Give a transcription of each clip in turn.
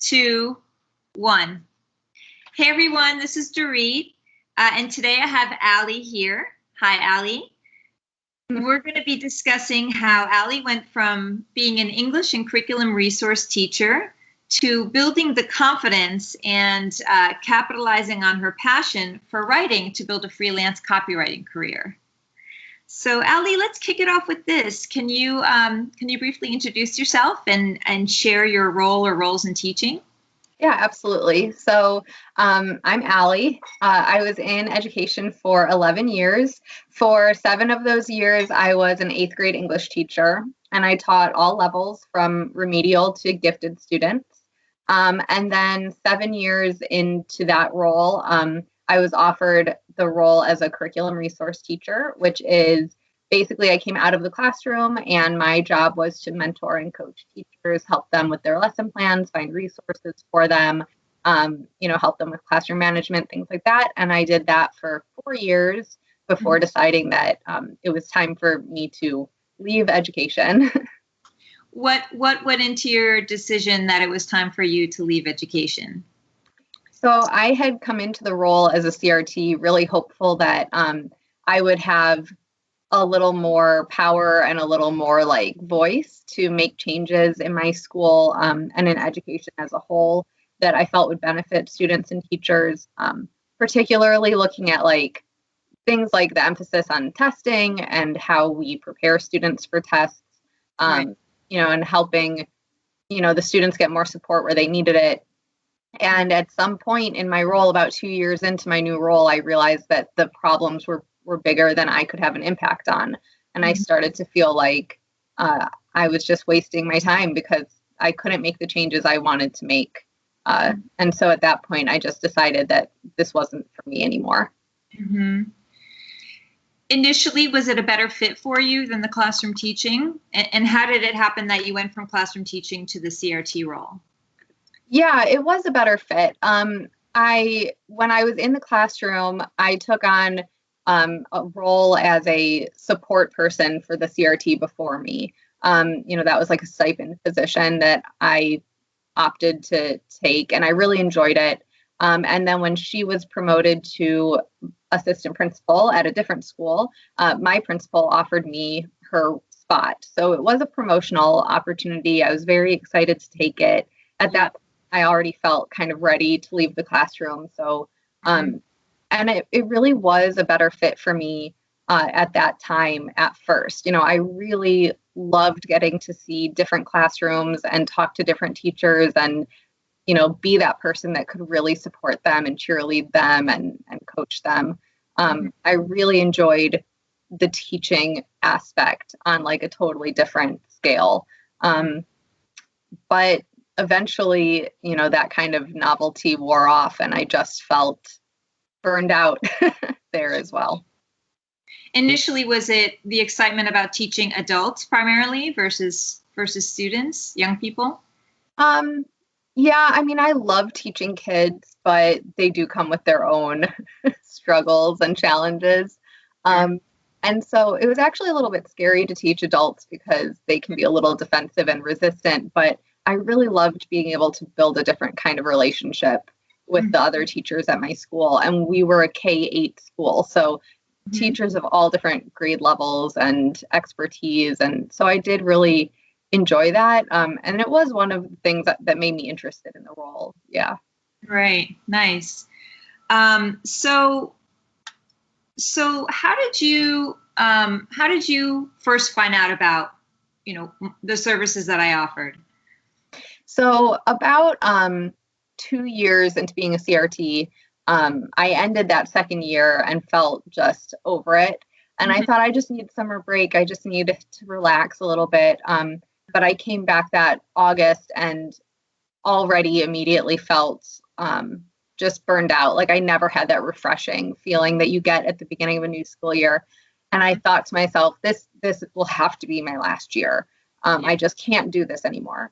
2, 1. Hey everyone, this is Dorit, and today I have Allie here. Hi, Allie. We're going to be discussing how Allie went from being an English and curriculum resource teacher to building the confidence and capitalizing on her passion for writing to build a freelance copywriting career. So, Allie, let's kick it off with this. Can you briefly introduce yourself and share your role or roles in teaching? Yeah, absolutely. So I'm Allie. I was in education for 11 years. For 7 of those years, I was an 8th grade English teacher, and I taught all levels from remedial to gifted students. And then 7 years into that role, I was offered the role as a curriculum resource teacher, which is basically I came out of the classroom and my job was to mentor and coach teachers, help them with their lesson plans, find resources for them, help them with classroom management, things like that. And I did that for 4 years before deciding that it was time for me to leave education. What went into your decision that it was time for you to leave education? So I had come into the role as a CRT really hopeful that I would have a little more power and a little more voice to make changes in my school and in education as a whole that I felt would benefit students and teachers, particularly looking at things like the emphasis on testing and how we prepare students for tests, Right. And helping, the students get more support where they needed it. And at some point in my role, about 2 years into my new role, I realized that the problems were bigger than I could have an impact on. And I started to feel like I was just wasting my time because I couldn't make the changes I wanted to make. And so at that point, I just decided that this wasn't for me anymore. Mm-hmm. Initially, was it a better fit for you than the classroom teaching? And how did it happen that you went from classroom teaching to the CRT role? Yeah, it was a better fit. When I was in the classroom, I took on a role as a support person for the CRT before me. That was like a stipend position that I opted to take, and I really enjoyed it. And then when she was promoted to assistant principal at a different school, my principal offered me her spot. So it was a promotional opportunity. I was very excited to take it. At that point, I already felt kind of ready to leave the classroom. So, and it really was a better fit for me at that time at first. I really loved getting to see different classrooms and talk to different teachers and, be that person that could really support them and cheerlead them and coach them. I really enjoyed the teaching aspect on a totally different scale. But eventually, that kind of novelty wore off and I just felt burned out there as well. Initially, was it the excitement about teaching adults primarily versus students, young people? Yeah, I love teaching kids, but they do come with their own struggles and challenges. And so it was actually a little bit scary to teach adults because they can be a little defensive and resistant, but I really loved being able to build a different kind of relationship with the other teachers at my school. And we were a K-8 school, so teachers of all different grade levels and expertise. And so I did really enjoy that. And it was one of the things that made me interested in the role. Yeah. Right. Nice. So how did you first find out about, the services that I offered? So about 2 years into being a CRT, I ended that second year and felt just over it. And I thought I just need summer break. I just needed to relax a little bit. But I came back that August and already immediately felt just burned out. Like I never had that refreshing feeling that you get at the beginning of a new school year. And I thought to myself, this will have to be my last year. I just can't do this anymore.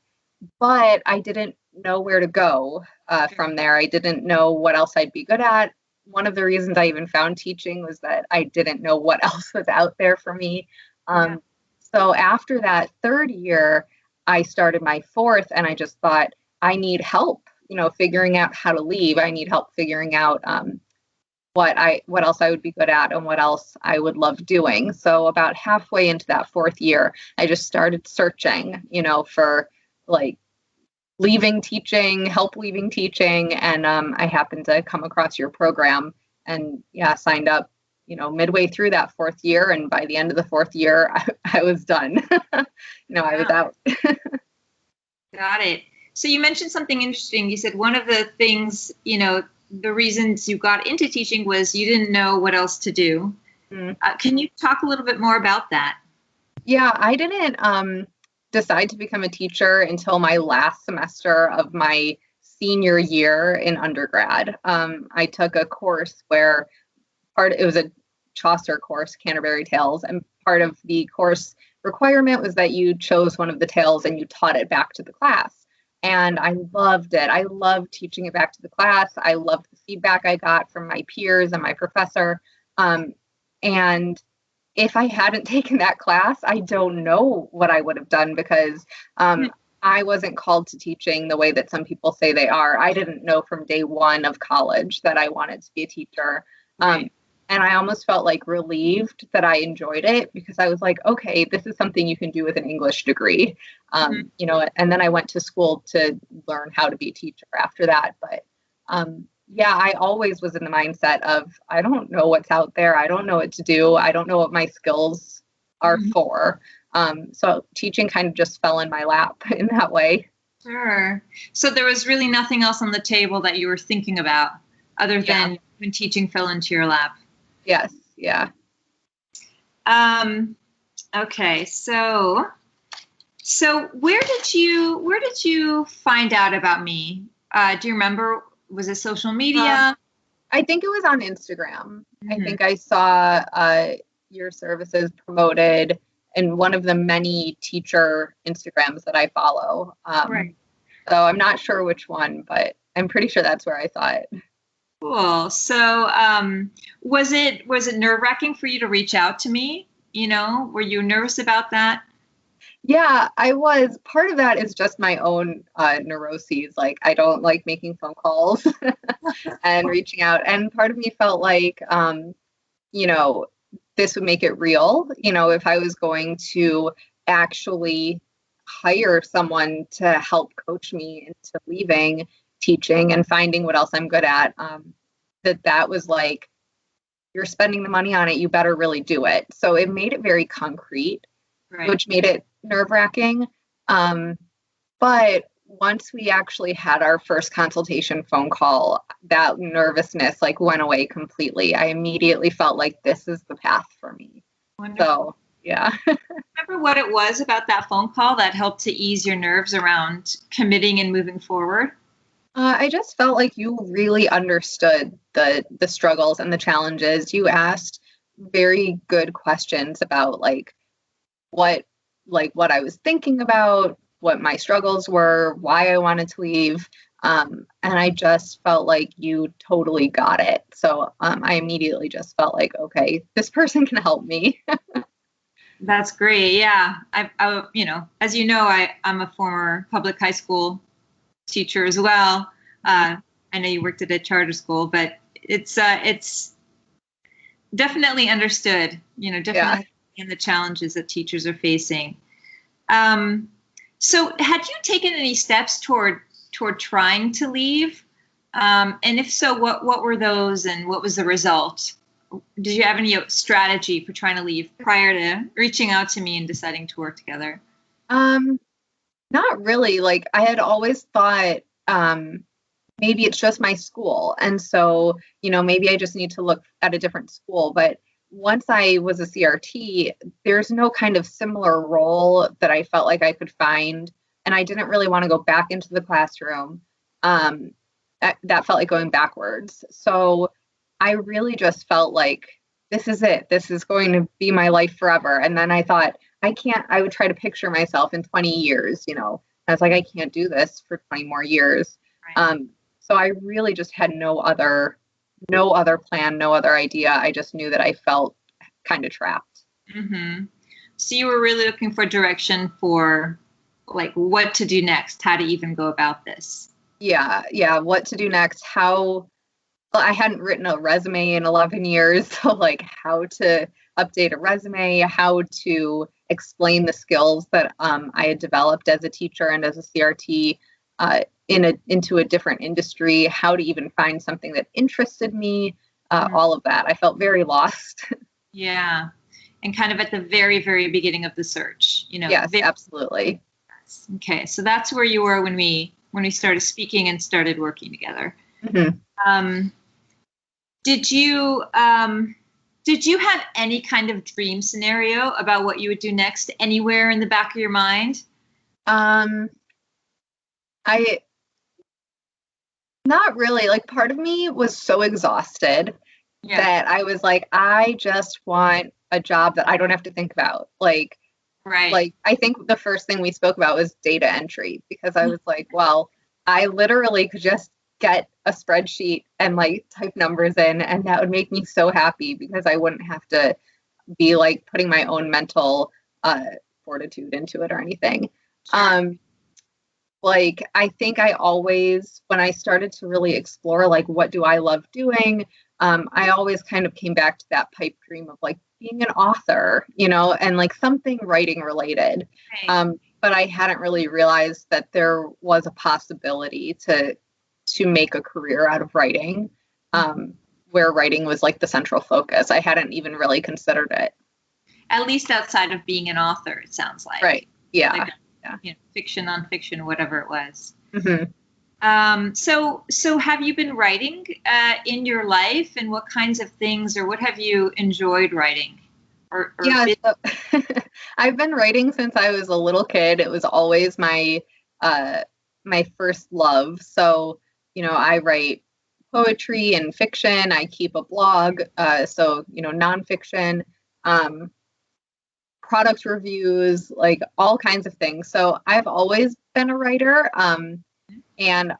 But I didn't know where to go from there. I didn't know what else I'd be good at. One of the reasons I even found teaching was that I didn't know what else was out there for me. So after that third year, I started my fourth and I just thought, I need help, figuring out how to leave. I need help figuring out what else I would be good at and what else I would love doing. So about halfway into that 4th year, I just started searching, for like help leaving teaching. And I happened to come across your program and signed up, midway through that 4th year. And by the end of the 4th year, I was done. I was out. Got it. So you mentioned something interesting. You said one of the things, the reasons you got into teaching was you didn't know what else to do. Can you talk a little bit more about that? Yeah, I didn't decide to become a teacher until my last semester of my senior year in undergrad. I took a course where it was a Chaucer course, Canterbury Tales, and part of the course requirement was that you chose one of the tales and you taught it back to the class. And I loved it. I loved teaching it back to the class. I loved the feedback I got from my peers and my professor. And if I hadn't taken that class, I don't know what I would have done, because I wasn't called to teaching the way that some people say they are. I didn't know from day one of college that I wanted to be a teacher. Right. And I almost felt like relieved that I enjoyed it, because I was like, okay, this is something you can do with an English degree. And then I went to school to learn how to be a teacher after that. But I always was in the mindset of, I don't know what's out there. I don't know what to do. I don't know what my skills are for. So teaching kind of just fell in my lap in that way. Sure. So there was really nothing else on the table that you were thinking about other than when teaching fell into your lap. Yes. Yeah. Okay. So where did you find out about me? Do you remember? Was it social media? I think it was on Instagram. I think I saw your services promoted in one of the many teacher Instagrams that I follow. Right. So I'm not sure which one, but I'm pretty sure that's where I saw it. Cool. So, was it nerve-wracking for you to reach out to me? Were you nervous about that? Yeah, I was. Part of that is just my own neuroses. Like, I don't like making phone calls and reaching out. And part of me felt like, this would make it real. If I was going to actually hire someone to help coach me into leaving teaching and finding what else I'm good at, that was like, you're spending the money on it, you better really do it. So it made it very concrete, Right. which made it nerve-wracking. But once we actually had our first consultation phone call, that nervousness went away completely. I immediately felt like this is the path for me. Wonderful. So yeah. Remember what it was about that phone call that helped to ease your nerves around committing and moving forward? I just felt like you really understood the struggles and the challenges. You asked very good questions about what I was thinking about, what my struggles were, why I wanted to leave. And I just felt like you totally got it. So I immediately just felt like, okay, this person can help me. That's great. Yeah. I as you know, I'm a former public high school teacher as well. I know you worked at a charter school, but it's definitely understood, definitely in the challenges that teachers are facing. So had you taken any steps toward trying to leave? And if so, what were those and what was the result? Did you have any strategy for trying to leave prior to reaching out to me and deciding to work together? Not really. I had always thought, maybe it's just my school. And so, maybe I just need to look at a different school. But once I was a CRT, there's no kind of similar role that I felt like I could find. And I didn't really want to go back into the classroom. That felt like going backwards. So I really just felt like, this is it. This is going to be my life forever. And then I thought, I would try to picture myself in 20 years, I was like, I can't do this for 20 more years. Right. So I really just had no other plan, no other idea. I just knew that I felt kind of trapped. So you were really looking for direction for like what to do next, how to even go about this. Yeah. What to do next? Well, I hadn't written a resume in 11 years. So like how to update a resume, how to explain the skills that I had developed as a teacher and as a CRT into a different industry, how to even find something that interested me, all of that. I felt very lost. Yeah. And kind of at the very, very beginning of the search, Yes, absolutely. Okay. So that's where you were when we started speaking and started working together. Mm-hmm. Did you have any kind of dream scenario about what you would do next anywhere in the back of your mind? I Not really. Like part of me was so exhausted that I was like, I just want a job that I don't have to think about. Like I think the first thing we spoke about was data entry, because I was like, well, I literally could just get a spreadsheet and like type numbers in, and that would make me so happy because I wouldn't have to be like putting my own mental fortitude into it or anything. Sure. Like I think I always, when I started to really explore like what do I love doing, I always kind of came back to that pipe dream of like being an author, and like something writing related. But I hadn't really realized that there was a possibility to make a career out of writing, where writing was like the central focus. I hadn't even really considered it. At least outside of being an author, it sounds like. Right. Yeah. Like, fiction, nonfiction, whatever it was. Mm-hmm. So have you been writing in your life, and what kinds of things, or what have you enjoyed writing? So, I've been writing since I was a little kid. It was always my first love. So, I write poetry and fiction. I keep a blog. So, nonfiction, product reviews, like all kinds of things. So I've always been a writer. And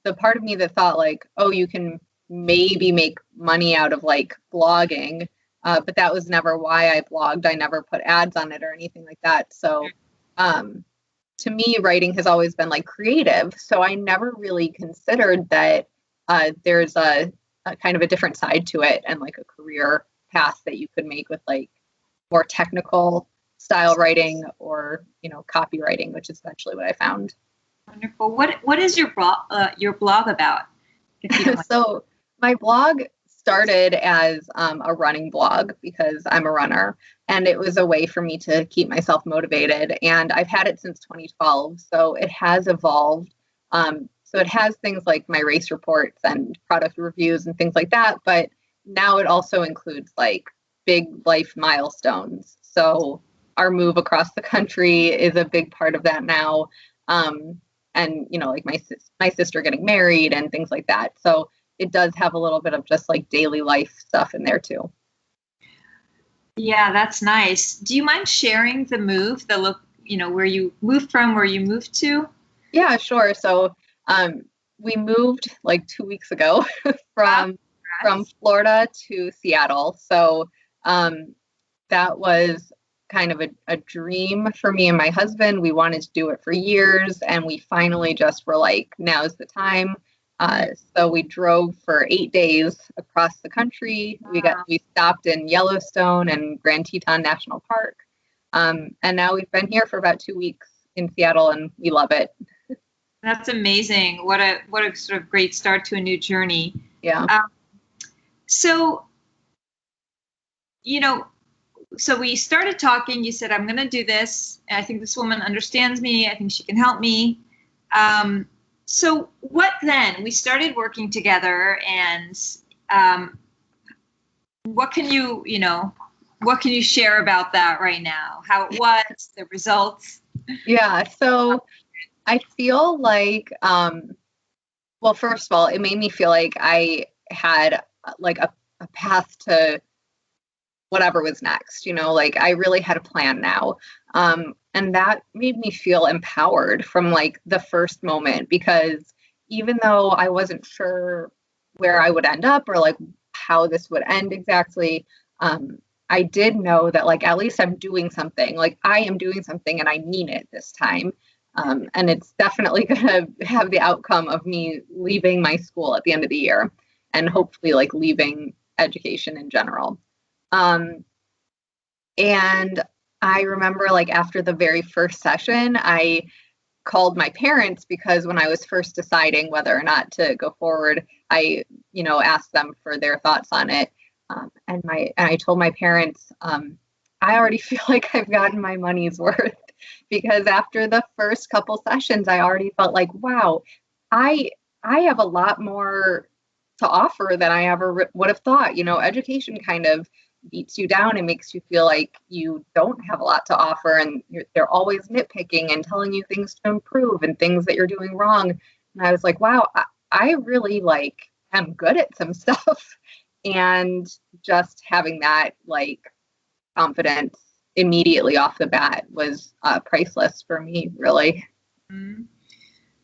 the part of me that thought like, oh, you can maybe make money out of like blogging. But that was never why I blogged. I never put ads on it or anything like that. So to me, writing has always been like creative. So I never really considered that there's a kind of a different side to it, and like a career path that you could make with like more technical style writing, or copywriting, which is eventually what I found. Wonderful. What is your blog about? If you don't mind. So my blog started as a running blog because I'm a runner, and it was a way for me to keep myself motivated. And I've had it since 2012, so it has evolved. So it has things like my race reports and product reviews and things like that, but now it also includes like big life milestones. So our move across the country is a big part of that now. And like my sister getting married and things like that. So it does have a little bit of just like daily life stuff in there too. Yeah, that's nice. Do you mind sharing the move, where you moved from, where you moved to? Yeah, sure. So we moved like 2 weeks ago from Florida to Seattle. So that was kind of a dream for me and my husband. We wanted to do it for years, and we finally just were like, now's the time. So we drove for 8 days across the country. We stopped in Yellowstone and Grand Teton National Park. And now we've been here for about 2 weeks in Seattle, and we love it. That's amazing. What a sort of great start to a new journey. Yeah. So we started talking. You said, I'm going to do this. I think this woman understands me. I think she can help me. So what then? We started working together, and what can you share about that right now? How it was, the results? Yeah. So I feel like, well, first of all, it made me feel like I had like a path to whatever was next, like I really had a plan now. And that made me feel empowered from like the first moment, because even though I wasn't sure where I would end up or like how this would end exactly, I did know that like at least I'm doing something, like I am doing something, and I mean it this time. And it's definitely going to have the outcome of me leaving my school at the end of the year and hopefully like leaving education in general. And I remember like after the very first session, I called my parents because when I was first deciding whether or not to go forward, I, asked them for their thoughts on it. And I told my parents, I already feel like I've gotten my money's worth because after the first couple sessions, I already felt like, wow, I have a lot more to offer than I ever would have thought. Education kind of beats you down and makes you feel like you don't have a lot to offer, and they're always nitpicking and telling you things to improve and things that you're doing wrong. And I was like, wow, I really like am good at some stuff. And just having that like confidence immediately off the bat was priceless for me, really. Mm-hmm.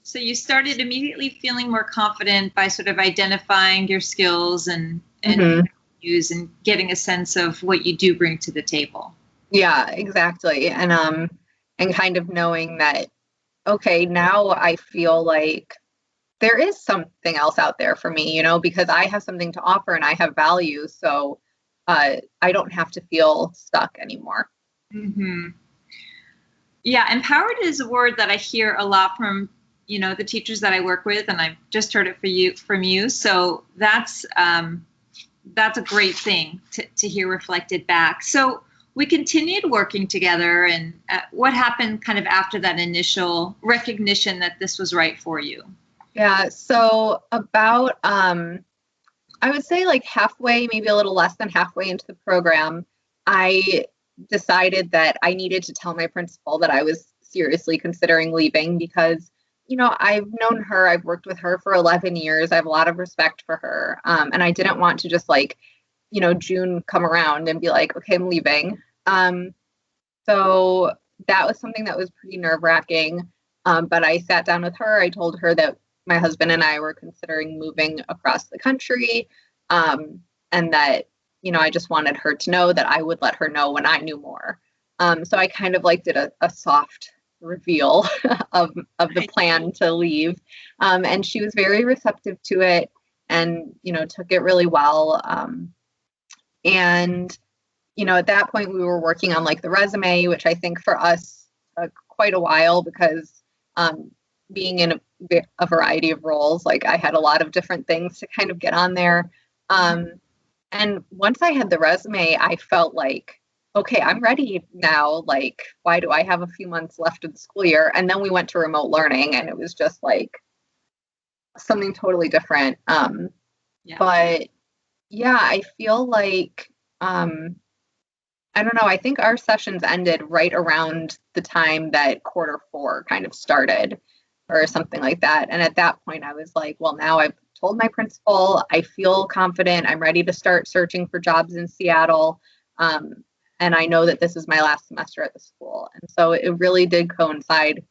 So you started immediately feeling more confident by sort of identifying your skills and use and getting a sense of what you do bring to the table. Yeah, exactly. And kind of knowing that, okay, now I feel like there is something else out there for me, because I have something to offer and I have value. So I don't have to feel stuck anymore. Mm-hmm. Yeah, empowered is a word that I hear a lot from, the teachers that I work with, and I've just heard it from you. So that's a great thing to hear reflected back. So we continued working together, and what happened kind of after that initial recognition that this was right for you? Yeah, so about, I would say like halfway, maybe a little less than halfway into the program, I decided that I needed to tell my principal that I was seriously considering leaving because, I've known her, I've worked with her for 11 years. I have a lot of respect for her. And I didn't want to just like, June come around and be like, okay, I'm leaving. So that was something that was pretty nerve-wracking. But I sat down with her. I told her that my husband and I were considering moving across the country. And that, I just wanted her to know that I would let her know when I knew more. So I kind of like did a soft reveal of the plan to leave. And she was very receptive to it and, took it really well. And at that point we were working on like the resume, which I think for us took quite a while because being in a variety of roles, like I had a lot of different things to kind of get on there. And once I had the resume, I felt like, okay, I'm ready now. Like, why do I have a few months left of the school year? And then we went to remote learning and it was just like something totally different. But yeah, I feel like, I don't know. I think our sessions ended right around the time that quarter 4 kind of started or something like that. And at that point I was like, well, now I've told my principal, I feel confident. I'm ready to start searching for jobs in Seattle. And I know that this is my last semester at the school. And so it really did coincide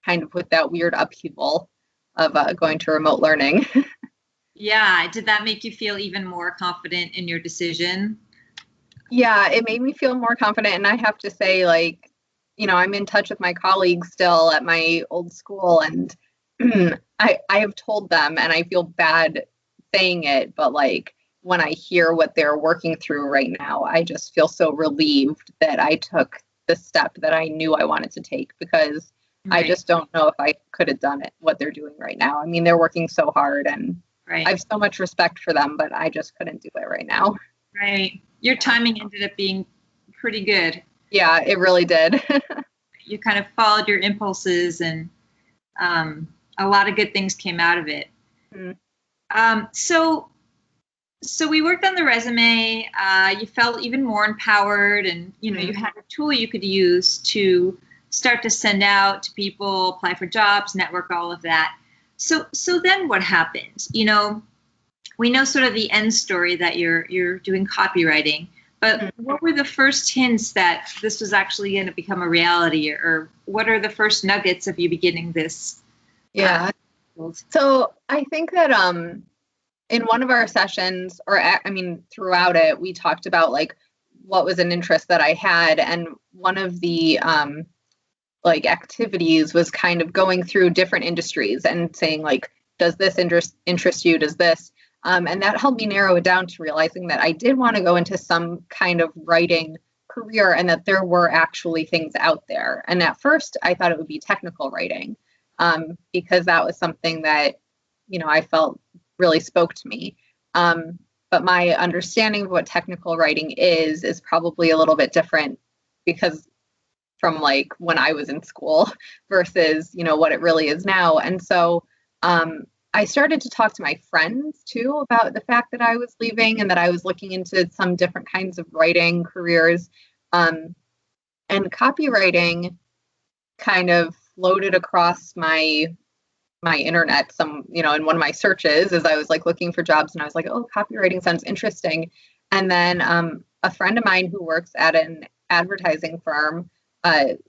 kind of with that weird upheaval of going to remote learning. Yeah. Did that make you feel even more confident in your decision? Yeah, it made me feel more confident. And I have to say, like, I'm in touch with my colleagues still at my old school. And I have told them, and I feel bad saying it, but like when I hear what they're working through right now, I just feel so relieved that I took the step that I knew I wanted to take because I just don't know if I could have done it, what they're doing right now. I mean, they're working so hard and I have so much respect for them, but I just couldn't do it right now. Right. Your timing ended up being pretty good. Yeah, it really did. You kind of followed your impulses and a lot of good things came out of it. So we worked on the resume. You felt even more empowered and, you had a tool you could use to start to send out to people, apply for jobs, network, all of that. So then what happens? We know sort of the end story that you're doing copywriting, but what were the first hints that this was actually going to become a reality, or what are the first nuggets of you beginning this? Yeah. So I think that in one of our sessions, or I mean throughout it, we talked about like what was an interest that I had, and one of the like activities was kind of going through different industries and saying like, does this interest you? Does this? And that helped me narrow it down to realizing that I did want to go into some kind of writing career and that there were actually things out there. And at first I thought it would be technical writing, because that was something that, I felt really spoke to me. But my understanding of what technical writing is probably a little bit different because from like when I was in school versus, what it really is now. And so I started to talk to my friends too about the fact that I was leaving and that I was looking into some different kinds of writing careers. And copywriting kind of floated across my internet in one of my searches as I was like looking for jobs, and I was like, oh, copywriting sounds interesting. And then a friend of mine who works at an advertising firm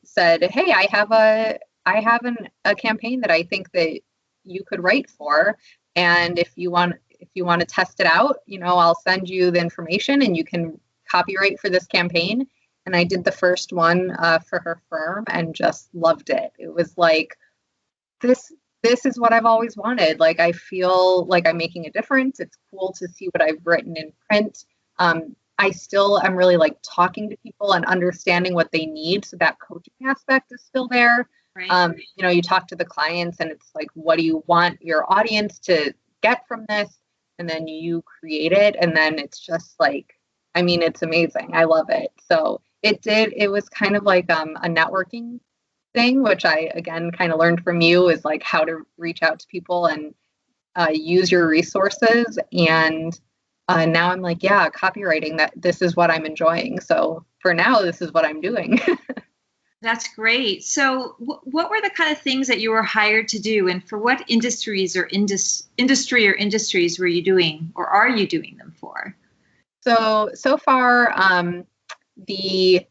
said, hey, I have a campaign that I think that you could write for, and if you want to test it out, I'll send you the information and you can copyright for this campaign. And I did the first one for her firm and just loved it. It was like, this is what I've always wanted. Like, I feel like I'm making a difference. It's cool to see what I've written in print. I still am really like talking to people and understanding what they need. So that coaching aspect is still there. Right. You talk to the clients and it's like, what do you want your audience to get from this? And then you create it. And then it's just like, it's amazing. I love it. So it was kind of like a networking thing, which I, again, kind of learned from you, is like how to reach out to people and use your resources. And now I'm like, yeah, copywriting, that this is what I'm enjoying. So for now, this is what I'm doing. That's great. So what were the kind of things that you were hired to do, and for what industries or industries were you doing, or are you doing them for? So far, the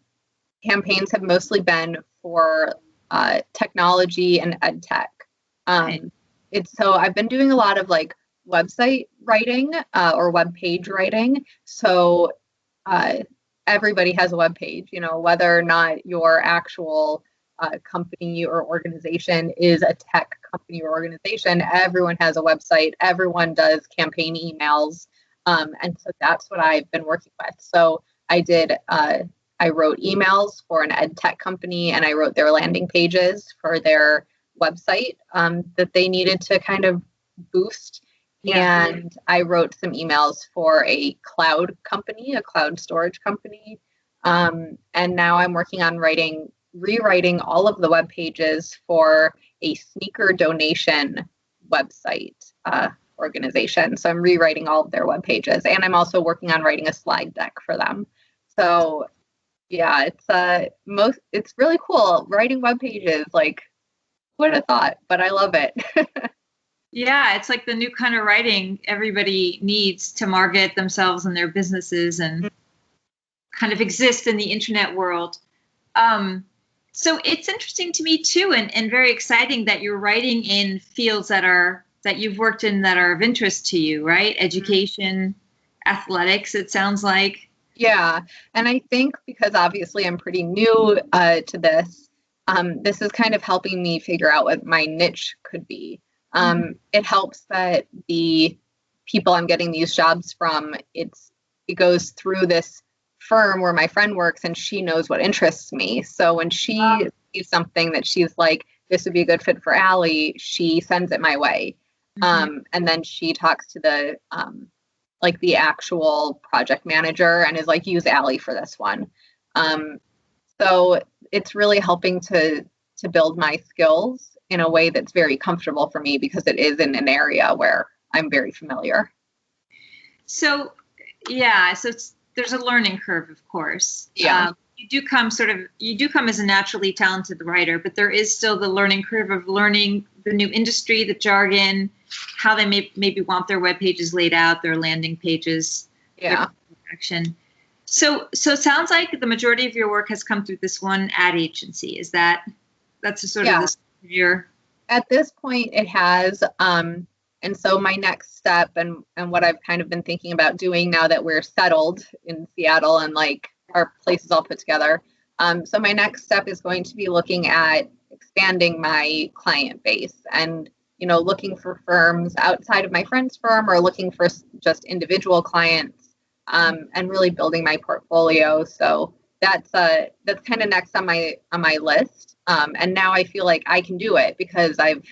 campaigns have mostly been for technology and ed tech. So I've been doing a lot of like website writing or web page writing. So everybody has a web page, whether or not your actual company or organization is a tech company or organization, everyone has a website, everyone does campaign emails. And so that's what I've been working with. So I wrote emails for an ed tech company, and I wrote their landing pages for their website that they needed to kind of boost. Yeah. And I wrote some emails for a cloud company, a cloud storage company. And now I'm working on rewriting all of the web pages for a sneaker donation website organization. So I'm rewriting all of their web pages, and I'm also working on writing a slide deck for them. So yeah, it's really cool writing web pages. Like, who would have thought? But I love it. Yeah, it's like the new kind of writing everybody needs to market themselves and their businesses and kind of exist in the internet world. So it's interesting to me too, and very exciting that you're writing in fields that you've worked in that are of interest to you, right? Education, athletics, it sounds like. Yeah. And I think because obviously I'm pretty new to this, this is kind of helping me figure out what my niche could be. It helps that the people I'm getting these jobs from, it goes through this firm where my friend works, and she knows what interests me. So when she sees something that she's like, this would be a good fit for Allie, she sends it my way. And then she talks to the actual project manager and is like, use Allie for this one. So it's really helping to build my skills in a way that's very comfortable for me, because it is in an area where I'm very familiar. So, yeah, there's a learning curve, of course. Yeah. You do come as a naturally talented writer, but there is still the learning curve of learning the new industry, the jargon, how they maybe want their web pages laid out, their landing pages, yeah, action. So it sounds like the majority of your work has come through this one ad agency. That's a sort of this your. At this point, it has. And so my next step and what I've kind of been thinking about doing now that we're settled in Seattle and like our place is all put together, So my next step is going to be looking at expanding my client base and, looking for firms outside of my friend's firm or looking for just individual clients, and really building my portfolio. So that's kind of next on my list. And now I feel like I can do it because I've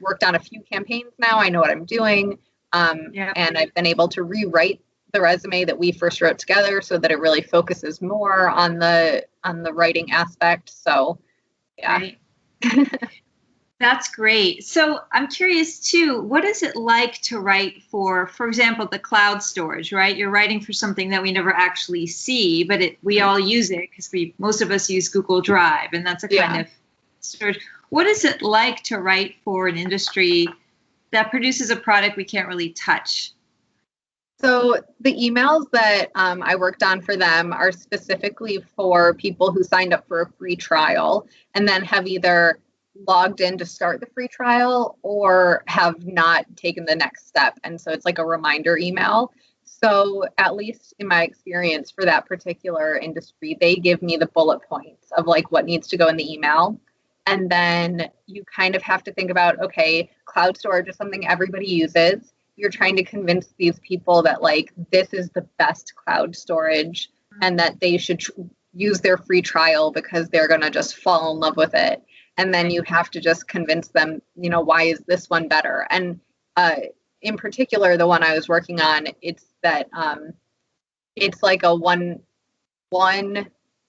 worked on a few campaigns now. I know what I'm doing. And I've been able to rewrite the resume that we first wrote together so that it really focuses more on the writing aspect. So yeah. Right. That's great. So I'm curious too, what is it like to write for example, the cloud storage, right? You're writing for something that we never actually see, but we all use it because most of us use Google Drive, and that's a kind of storage. What is it like to write for an industry that produces a product we can't really touch? So the emails that I worked on for them are specifically for people who signed up for a free trial and then have either logged in to start the free trial or have not taken the next step. And so it's like a reminder email. So at least in my experience for that particular industry, they give me the bullet points of like what needs to go in the email. And then you kind of have to think about, okay, cloud storage is something everybody uses. You're trying to convince these people that like this is the best cloud storage and that they should use their free trial because they're going to just fall in love with it. And then you have to just convince them, why is this one better? And in particular, the one I was working on, it's that it's like a one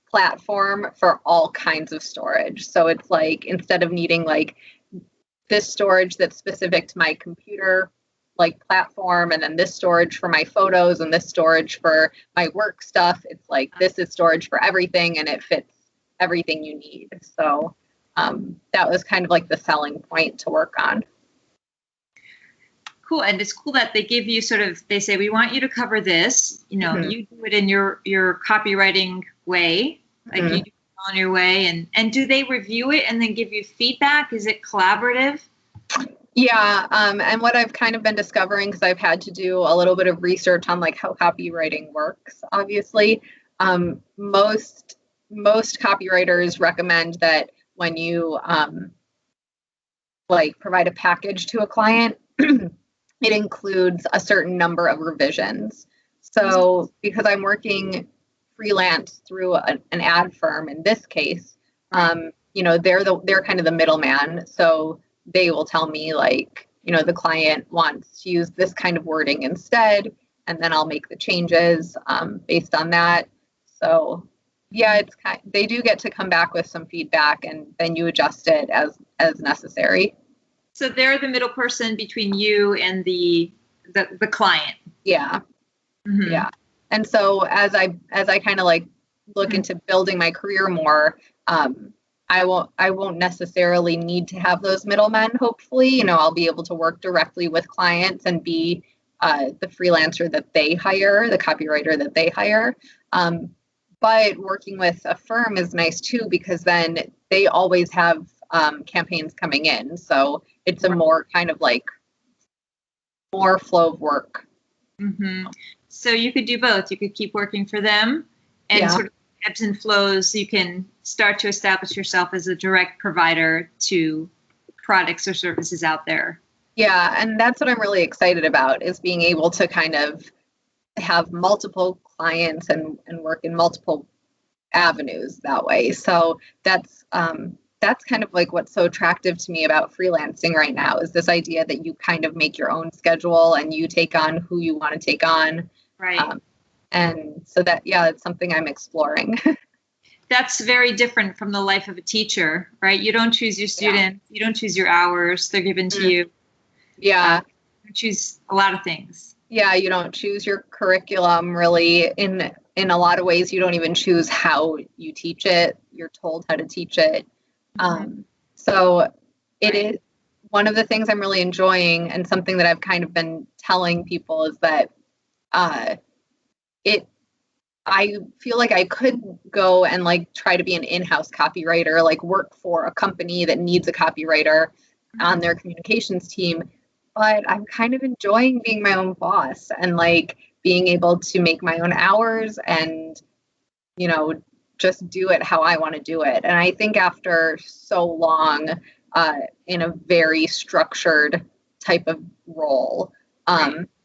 platform for all kinds of storage. So it's like instead of needing like this storage that's specific to my computer like platform and then this storage for my photos and this storage for my work stuff, it's like this is storage for everything and it fits everything you need. So that was kind of like the selling point to work on. Cool. And it's cool that they give you they say, we want you to cover this, you do it in your copywriting way, like you do it on your way. And do they review it and then give you feedback? Is it collaborative? Yeah. And what I've kind of been discovering, because I've had to do a little bit of research on like how copywriting works, obviously, most copywriters recommend that when you like provide a package to a client, it includes a certain number of revisions. So because I'm working freelance through an ad firm in this case, they're kind of the middleman. So they will tell me like, the client wants to use this kind of wording instead, and then I'll make the changes based on that. So yeah, they do get to come back with some feedback and then you adjust it as necessary. So they're the middle person between you and the client. Yeah. Mm-hmm. Yeah. And so as I kind of like look into building my career more, I won't necessarily need to have those middlemen. Hopefully, I'll be able to work directly with clients and be the freelancer that they hire, the copywriter that they hire. But working with a firm is nice too, because then they always have campaigns coming in. So it's a more kind of like more flow of work. Mm-hmm. So you could do both. You could keep working for them and sort of ebbs and flows. You can start to establish yourself as a direct provider to products or services out there. Yeah. And that's what I'm really excited about, is being able to kind of have multiple clients and work in multiple avenues that way. So that's kind of like what's so attractive to me about freelancing right now, is this idea that you kind of make your own schedule and you take on who you want to take on. Right. And so it's something I'm exploring. That's very different from the life of a teacher, right? You don't choose your students. You don't choose your hours. They're given to you. Yeah. You choose a lot of things. Yeah. You don't choose your curriculum really. In a lot of ways, you don't even choose how you teach it. You're told how to teach it. So it is one of the things I'm really enjoying, and something that I've kind of been telling people is that I feel like I could go and like try to be an in-house copywriter, like work for a company that needs a copywriter on their communications team. But I'm kind of enjoying being my own boss and like being able to make my own hours and, just do it how I want to do it. And I think after so long in a very structured type of role,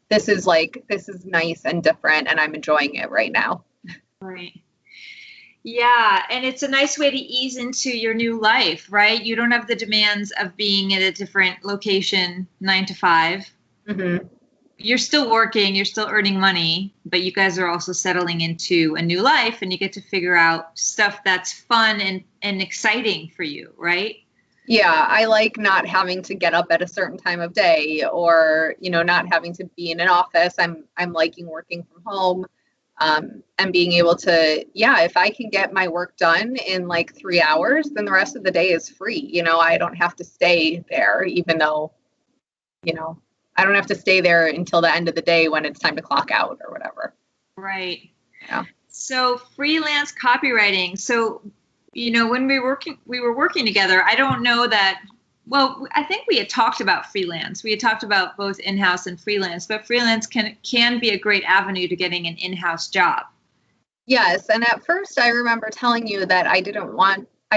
this is nice and different, and I'm enjoying it right now. Right. Yeah. And it's a nice way to ease into your new life, right? You don't have the demands of being at a different location, 9 to 5. Mm-hmm. You're still working, you're still earning money, but you guys are also settling into a new life, and you get to figure out stuff that's fun and exciting for you, right? Yeah, I like not having to get up at a certain time of day, or, not having to be in an office. I'm liking working from home, and being able to, if I can get my work done in like 3 hours, then the rest of the day is free. I don't have to stay there, even though, I don't have to stay there until the end of the day when it's time to clock out or whatever. Right. Yeah. So freelance copywriting. So, when we were working together, I don't know that, well, I think we had talked about freelance. We had talked about both in-house and freelance, but freelance can be a great avenue to getting an in-house job. Yes. And at first I remember telling you that I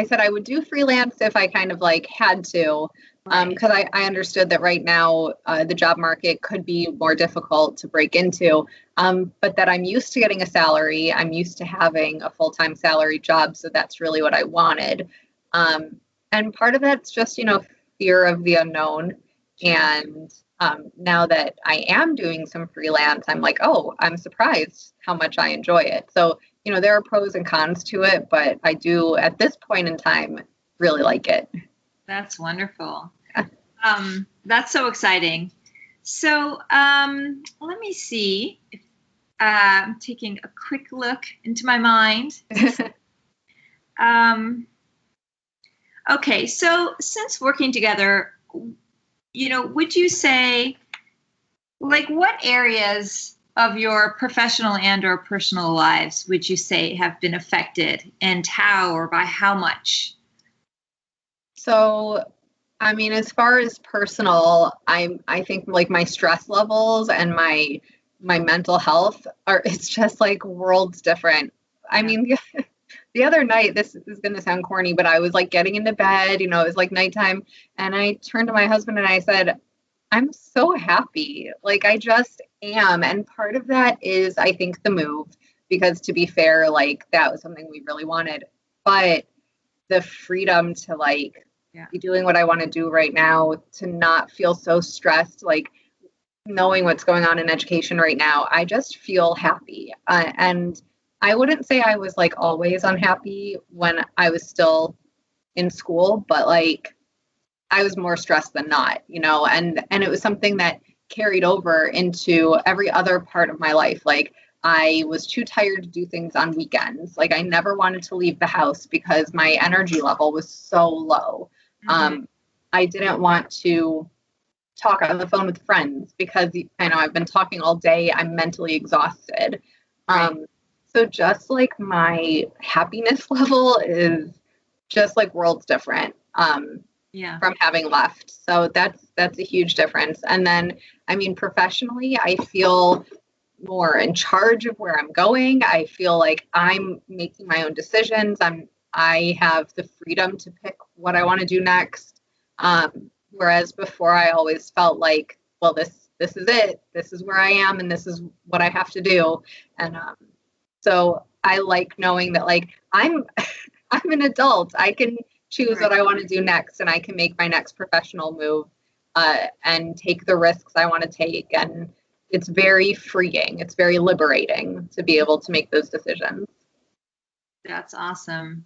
said I would do freelance if I kind of like had to, because I understood that right now the job market could be more difficult to break into, but that I'm used to getting a salary. I'm used to having a full-time salary job. So that's really what I wanted. And part of that's just, fear of the unknown. And now that I am doing some freelance, I'm like, oh, I'm surprised how much I enjoy it. So, there are pros and cons to it, but I do at this point in time really like it. That's wonderful. That's so exciting. So let me see if I'm taking a quick look into my mind. Okay, so since working together, would you say, like, what areas of your professional and or personal lives would you say have been affected, and how or by how much? So, I mean, as far as personal, I think like my stress levels and my mental health it's just like worlds different. I mean, the other night, this is going to sound corny, but I was like getting into bed, it was like nighttime, and I turned to my husband and I said, I'm so happy. Like, I just am. And part of that is, I think, the move, because to be fair, like, that was something we really wanted. But the freedom to like be doing what I want to do right now, to not feel so stressed, like knowing what's going on in education right now, I just feel happy. And I wouldn't say I was like always unhappy when I was still in school, but like I was more stressed than not, and it was something that carried over into every other part of my life. Like, I was too tired to do things on weekends. Like, I never wanted to leave the house because my energy level was so low. Mm-hmm. I didn't want to talk on the phone with friends because I've been talking all day. I'm mentally exhausted. Right. So just like my happiness level is just like worlds different. From having left. So that's a huge difference. And then, I mean, professionally, I feel more in charge of where I'm going. I feel like I'm making my own decisions. I have the freedom to pick what I want to do next. Whereas before I always felt like, well, this is it. This is where I am, and this is what I have to do. And so I like knowing that like I'm an adult. I can choose what I want to do next, and I can make my next professional move and take the risks I want to take. And it's very freeing. It's very liberating to be able to make those decisions. That's awesome.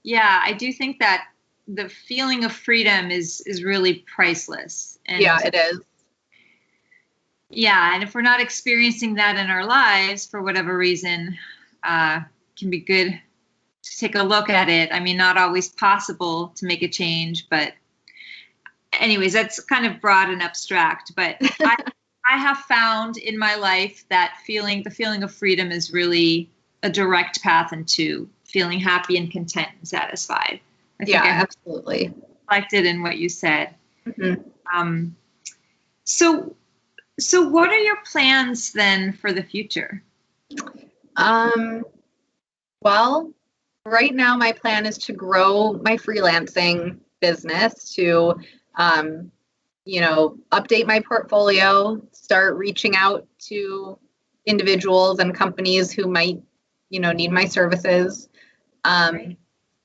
Yeah, I do think that the feeling of freedom is really priceless. And yeah, it is. Yeah, and if we're not experiencing that in our lives for whatever reason, can be good to take a look at it. I mean, not always possible to make a change, but anyways, that's kind of broad and abstract. But I have found in my life that the feeling of freedom is really a direct path into feeling happy and content and satisfied. I think I absolutely reflected in what you said. Mm-hmm. So what are your plans then for the future? Well, Right now, my plan is to grow my freelancing business to, update my portfolio, start reaching out to individuals and companies who might, need my services. Right.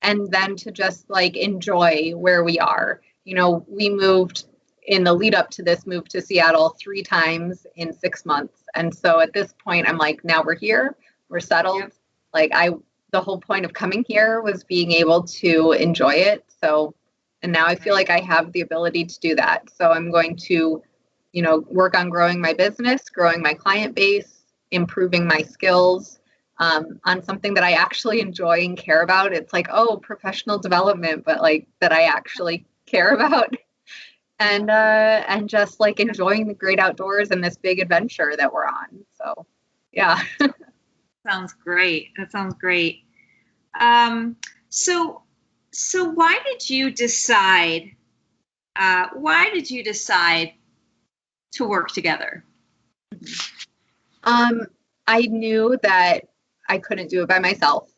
And then to just like enjoy where we are. We moved in the lead up to this move to Seattle 3 times in 6 months. And so at this point, I'm like, now we're here, we're settled. Yep. Like the whole point of coming here was being able to enjoy it. So, and now I feel like I have the ability to do that. So I'm going to, work on growing my business, growing my client base, improving my skills, on something that I actually enjoy and care about. It's like, oh, professional development, but like that I actually care about. And just like enjoying the great outdoors and this big adventure that we're on. So yeah. Sounds great. That sounds great. Um, so so why did you decide to work together? I knew that I couldn't do it by myself.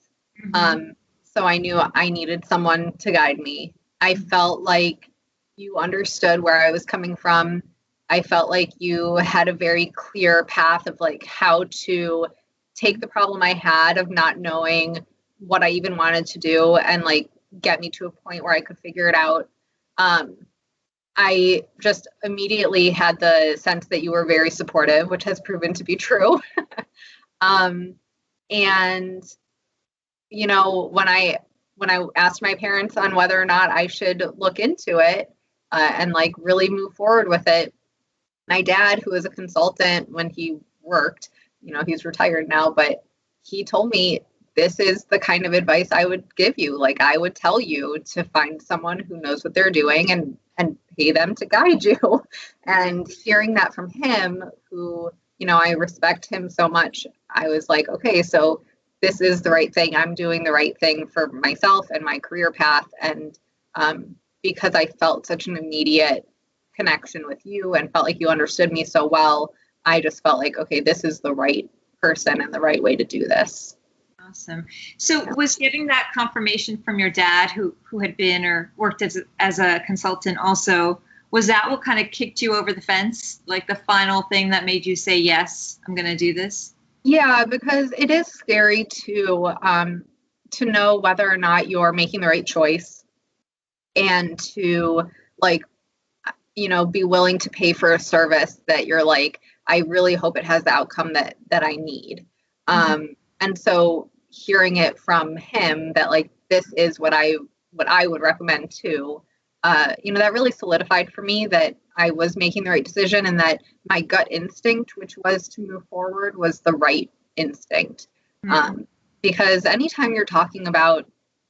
Mm-hmm. So I knew I needed someone to guide me. I felt like you understood where I was coming from. I felt like you had a very clear path of like how to take the problem I had of not knowing what I even wanted to do and like get me to a point where I could figure it out. Um, I just immediately had the sense that you were very supportive, which has proven to be true. Um, and when I asked my parents on whether or not I should look into it and like really move forward with it, my dad, who was a consultant when he worked, he's retired now, but he told me this is the kind of advice I would give you. Like I would tell you to find someone who knows what they're doing and pay them to guide you. And hearing that from him, who, I respect him so much, I was like, okay, so this is the right thing. I'm doing the right thing for myself and my career path. And because I felt such an immediate connection with you and felt like you understood me so well, I just felt like, okay, this is the right person and the right way to do this. Awesome. So was getting that confirmation from your dad who had been or worked as a consultant also, was that what kind of kicked you over the fence? Like the final thing that made you say, yes, I'm going to do this? Yeah, because it is scary to know whether or not you're making the right choice and to like, be willing to pay for a service that you're like, I really hope it has the outcome that I need. Mm-hmm. And so hearing it from him that like this is what I would recommend too, that really solidified for me that I was making the right decision and that my gut instinct, which was to move forward, was the right instinct. Mm-hmm. Because anytime you're talking about,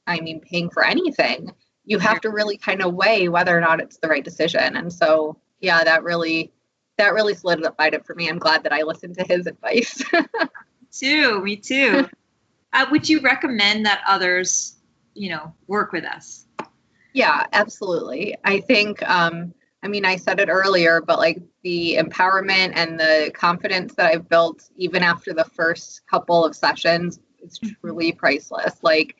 paying for anything, you have to really kind of weigh whether or not it's the right decision. And so, yeah, that really solidified it for me. I'm glad that I listened to his advice. Me too. Would you recommend that others, work with us? Yeah, absolutely. I think, I said it earlier, but like the empowerment and the confidence that I've built even after the first couple of sessions is truly priceless. Like,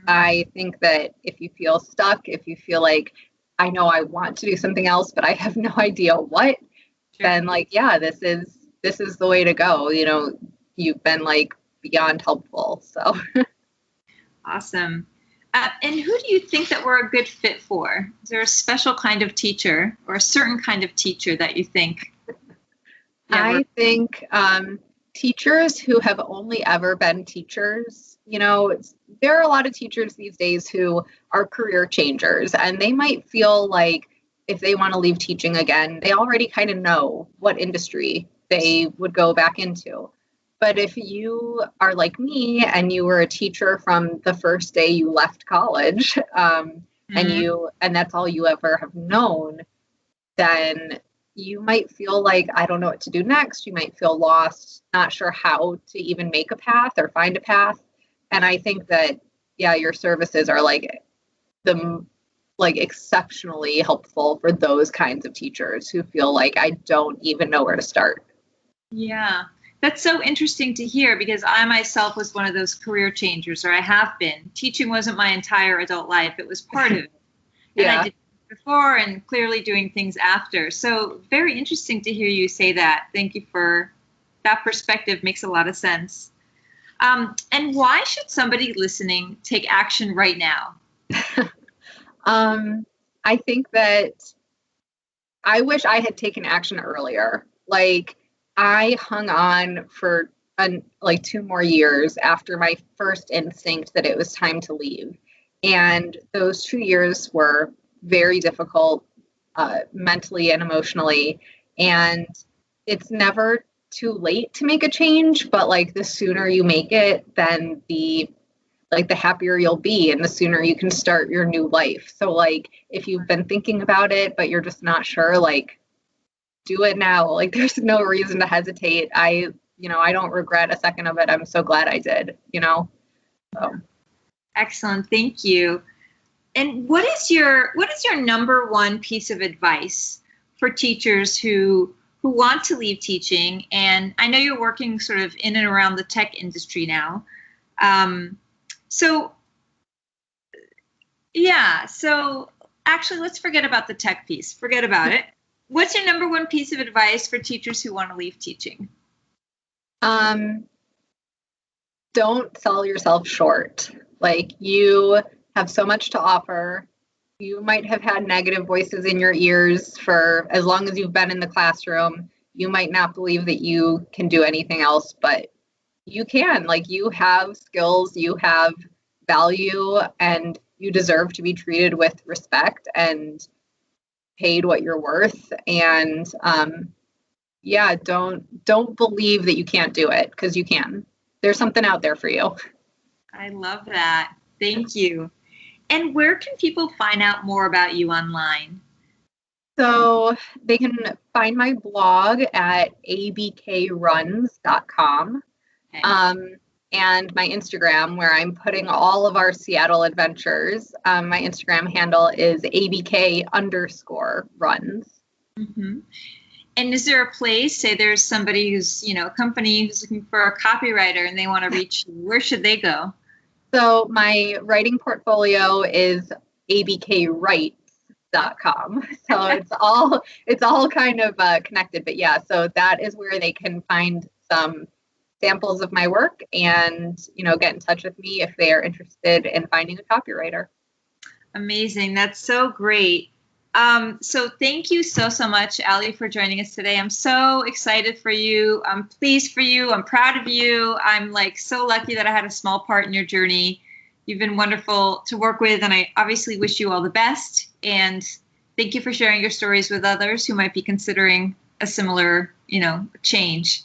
I think that if you feel stuck, if you feel like, I know I want to do something else, but I have no idea what, then like, yeah, this is the way to go. You've been like beyond helpful. So Awesome. And who do you think that we're a good fit for? Is there a special kind of teacher or a certain kind of teacher that you think? I think teachers who have only ever been teachers, there are a lot of teachers these days who are career changers, and they might feel like if they want to leave teaching again, they already kind of know what industry they would go back into. But if you are like me and you were a teacher from the first day you left college, Mhm. and that's all you ever have known, then you might feel like, I don't know what to do next. You might feel lost, not sure how to even make a path or find a path. And I think that, yeah, your services are like exceptionally helpful for those kinds of teachers who feel like I don't even know where to start. Yeah, That's so interesting to hear because I myself was one of those career changers, or I have been. Teaching wasn't my entire adult life. It was part of it. And I did before and clearly doing things after. So very interesting to hear you say that. Thank you for that perspective. Makes a lot of sense. And why should somebody listening take action right now? I think that I wish I had taken action earlier. Like, I hung on for like 2 more years after my first instinct that it was time to leave. And those 2 years were very difficult, mentally and emotionally. And it's never too late to make a change, but like the sooner you make it, then the happier you'll be and the sooner you can start your new life. So like if you've been thinking about it, but you're just not sure, like do it now. Like there's no reason to hesitate. I don't regret a second of it. I'm so glad I did, So. Excellent. Thank you. And what is your number one piece of advice for teachers who want to leave teaching? And I know you're working sort of in and around the tech industry now. So actually, let's forget about the tech piece. Forget about it. What's your number one piece of advice for teachers who want to leave teaching? Don't sell yourself short. Like, you have so much to offer. You might have had negative voices in your ears for as long as you've been in the classroom. You might not believe that you can do anything else, but you can. Like, you have skills, you have value, and you deserve to be treated with respect and paid what you're worth. And don't believe that you can't do it, because you can. There's something out there for you. I love that. Thank you. And where can people find out more about you online? So they can find my blog at abkruns.com. Okay. And my Instagram, where I'm putting all of our Seattle adventures. My Instagram handle is abk_runs. Mm-hmm. And is there a place, say there's somebody who's, a company who's looking for a copywriter and they want to reach you, where should they go? So my writing portfolio is abkwrites.com. So it's all kind of connected, but yeah, so that is where they can find some samples of my work and, get in touch with me if they are interested in finding a copywriter. Amazing. That's so great. So thank you so much, Ali, for joining us today. I'm so excited for you. I'm pleased for you. I'm proud of you. I'm so lucky that I had a small part in your journey. You've been wonderful to work with, and I obviously wish you all the best. And thank you for sharing your stories with others who might be considering a similar, change.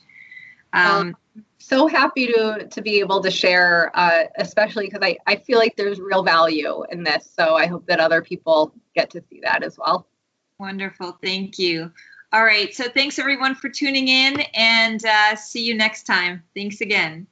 So happy to be able to share, especially because I feel like there's real value in this. So I hope that other people get to see that as well. Wonderful. Thank you. All right. So thanks everyone for tuning in, and see you next time. Thanks again.